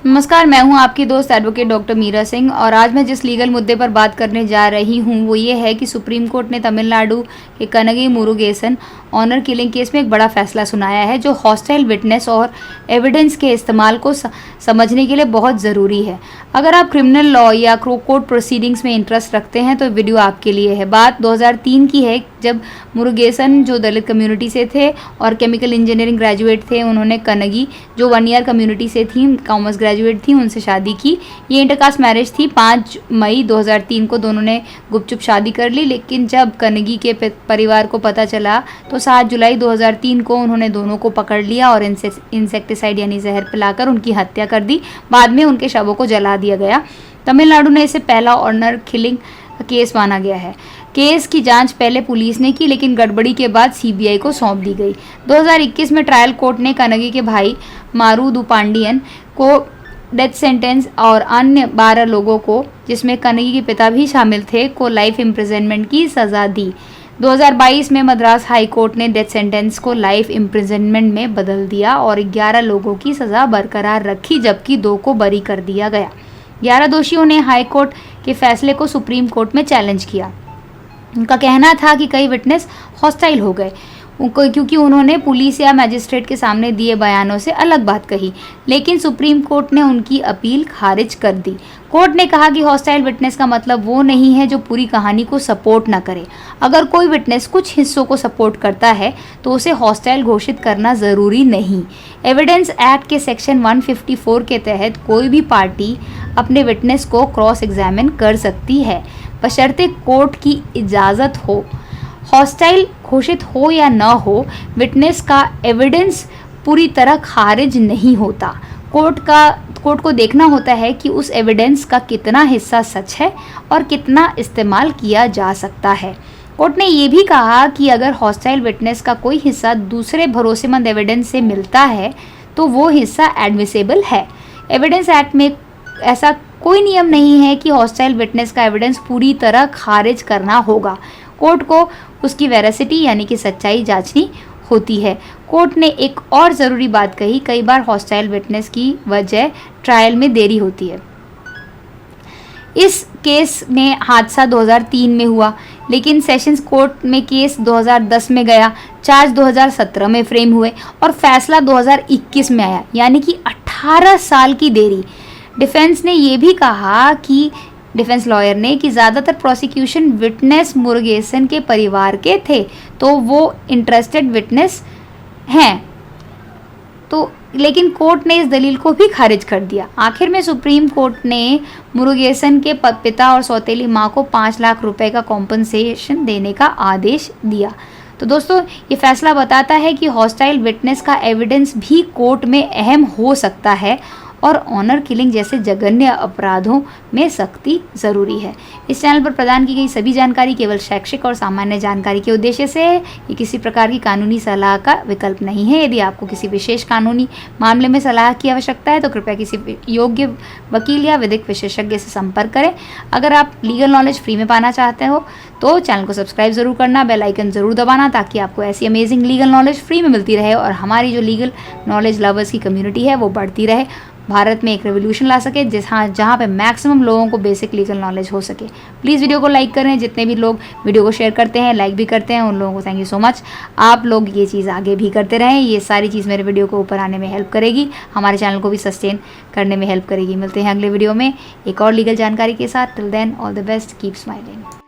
नमस्कार, मैं हूं आपकी दोस्त एडवोकेट डॉक्टर मीरा सिंह और आज मैं जिस लीगल मुद्दे पर बात करने जा रही हूं वो ये है कि सुप्रीम कोर्ट ने तमिलनाडु के कनगी मुरुगेसन ऑनर किलिंग केस में एक बड़ा फैसला सुनाया है जो हॉस्टाइल विटनेस और एविडेंस के इस्तेमाल को समझने के लिए बहुत ज़रूरी है। अगर आप क्रिमिनल लॉ या कोर्ट प्रोसीडिंग्स में इंटरेस्ट रखते हैं तो वीडियो आपके लिए है। बात 2003 की है जब मुरुगेसन जो दलित कम्युनिटी से थे और केमिकल इंजीनियरिंग ग्रेजुएट थे, उन्होंने कनगी जो 1 ईयर कम्युनिटी से थी, कॉमर्स ग्रेजुएट थी, उनसे शादी की। ये इंटरकास्ट मैरिज थी। 5 मई 2003 को दोनों ने गुपचुप शादी कर ली, लेकिन जब कनगी के परिवार को पता चला तो 7 जुलाई 2003 को उन्होंने दोनों को पकड़ लिया और इंसेक्टिसाइड यानी जहर पिलाकर उनकी हत्या कर दी। बाद में उनके शवों को जला दिया गया। तमिलनाडु ने इसे पहला ऑनर किलिंग केस माना गया है। केस की जांच पहले पुलिस ने की, लेकिन गड़बड़ी के बाद सीबीआई को सौंप दी गई। 2021 में ट्रायल कोर्ट ने कनगी के भाई मारुदु पांडियन को डेथ सेंटेंस और अन्य 12 लोगों को, जिसमें कनगी के पिता भी शामिल थे, को लाइफ इम्प्रिजनमेंट की सज़ा दी। 2022 में मद्रास हाई कोर्ट ने डेथ सेंटेंस को लाइफ इम्प्रिजनमेंट में बदल दिया और 11 लोगों की सज़ा बरकरार रखी, जबकि 2 को बरी कर दिया गया। 11 दोषियों ने हाई कोर्ट के फैसले को सुप्रीम कोर्ट में चैलेंज किया। उनका कहना था कि कई विटनेस हॉस्टाइल हो गए क्योंकि उन्होंने पुलिस या मैजिस्ट्रेट के सामने दिए बयानों से अलग बात कही, लेकिन सुप्रीम कोर्ट ने उनकी अपील खारिज कर दी। कोर्ट ने कहा कि हॉस्टाइल विटनेस का मतलब वो नहीं है जो पूरी कहानी को सपोर्ट न करे। अगर कोई विटनेस कुछ हिस्सों को सपोर्ट करता है तो उसे हॉस्टाइल घोषित करना ज़रूरी नहीं। एविडेंस एक्ट के सेक्शन 154 के तहत कोई भी पार्टी अपने विटनेस को क्रॉस एग्जामिन कर सकती है, बशर्ते कोर्ट की इजाज़त हो। हॉस्टाइल घोषित हो या न हो, विटनेस का एविडेंस पूरी तरह खारिज नहीं होता। कोर्ट को देखना होता है कि उस एविडेंस का कितना हिस्सा सच है और कितना इस्तेमाल किया जा सकता है। कोर्ट ने ये भी कहा कि अगर हॉस्टाइल विटनेस का कोई हिस्सा दूसरे भरोसेमंद एविडेंस से मिलता है तो वो हिस्सा एडमिसेबल है। एविडेंस एक्ट में ऐसा कोई नियम नहीं है कि हॉस्टाइल विटनेस का एविडेंस पूरी तरह खारिज करना होगा। कोर्ट को उसकी वेरासिटी यानी कि सच्चाई जांचनी होती है। कोर्ट ने एक और ज़रूरी बात कही, कई बार हॉस्टाइल विटनेस की वजह ट्रायल में देरी होती है। इस केस में हादसा 2003 में हुआ, लेकिन सेशंस कोर्ट में केस 2010 में गया, चार्ज 2017 में फ्रेम हुए और फैसला 2021 में आया, यानी कि 18 साल की देरी। डिफेंस ने ये भी कहा कि डिफेंस लॉयर ने कि ज़्यादातर प्रोसिक्यूशन विटनेस मुरुगेसन के परिवार के थे, तो वो इंटरेस्टेड विटनेस हैं, तो लेकिन कोर्ट ने इस दलील को भी खारिज कर दिया। आखिर में सुप्रीम कोर्ट ने मुरुगेसन के पिता और सौतेली माँ को 5 लाख रुपए का कॉम्पनसेशन देने का आदेश दिया। तो दोस्तों, ये फैसला बताता है कि हॉस्टाइल विटनेस का एविडेंस भी कोर्ट में अहम हो सकता है और ऑनर किलिंग जैसे जघन्य अपराधों में सख्ती ज़रूरी है। इस चैनल पर प्रदान की गई सभी जानकारी केवल शैक्षिक और सामान्य जानकारी के उद्देश्य से है। ये किसी प्रकार की कानूनी सलाह का विकल्प नहीं है। यदि आपको किसी विशेष कानूनी मामले में सलाह की आवश्यकता है तो कृपया किसी योग्य वकील या विधिक विशेषज्ञ से संपर्क करें। अगर आप लीगल नॉलेज फ्री में पाना चाहते हो तो चैनल को सब्सक्राइब ज़रूर करना, बेल आइकन ज़रूर दबाना, ताकि आपको ऐसी अमेजिंग लीगल नॉलेज फ्री में मिलती रहे और हमारी जो लीगल नॉलेज लवर्स की कम्युनिटी है वो बढ़ती रहे, भारत में एक रेवोल्यूशन ला सके जहाँ पे मैक्सिमम लोगों को बेसिक लीगल नॉलेज हो सके। प्लीज़ वीडियो को लाइक करें। जितने भी लोग वीडियो को शेयर करते हैं, लाइक भी करते हैं, उन लोगों को थैंक यू सो मच। आप लोग ये चीज़ आगे भी करते रहें। ये सारी चीज़ मेरे वीडियो को ऊपर आने में हेल्प करेगी, हमारे चैनल को भी सस्टेन करने में हेल्प करेगी। मिलते हैं अगले वीडियो में एक और लीगल जानकारी के साथ। Till then all the best, keep smiling.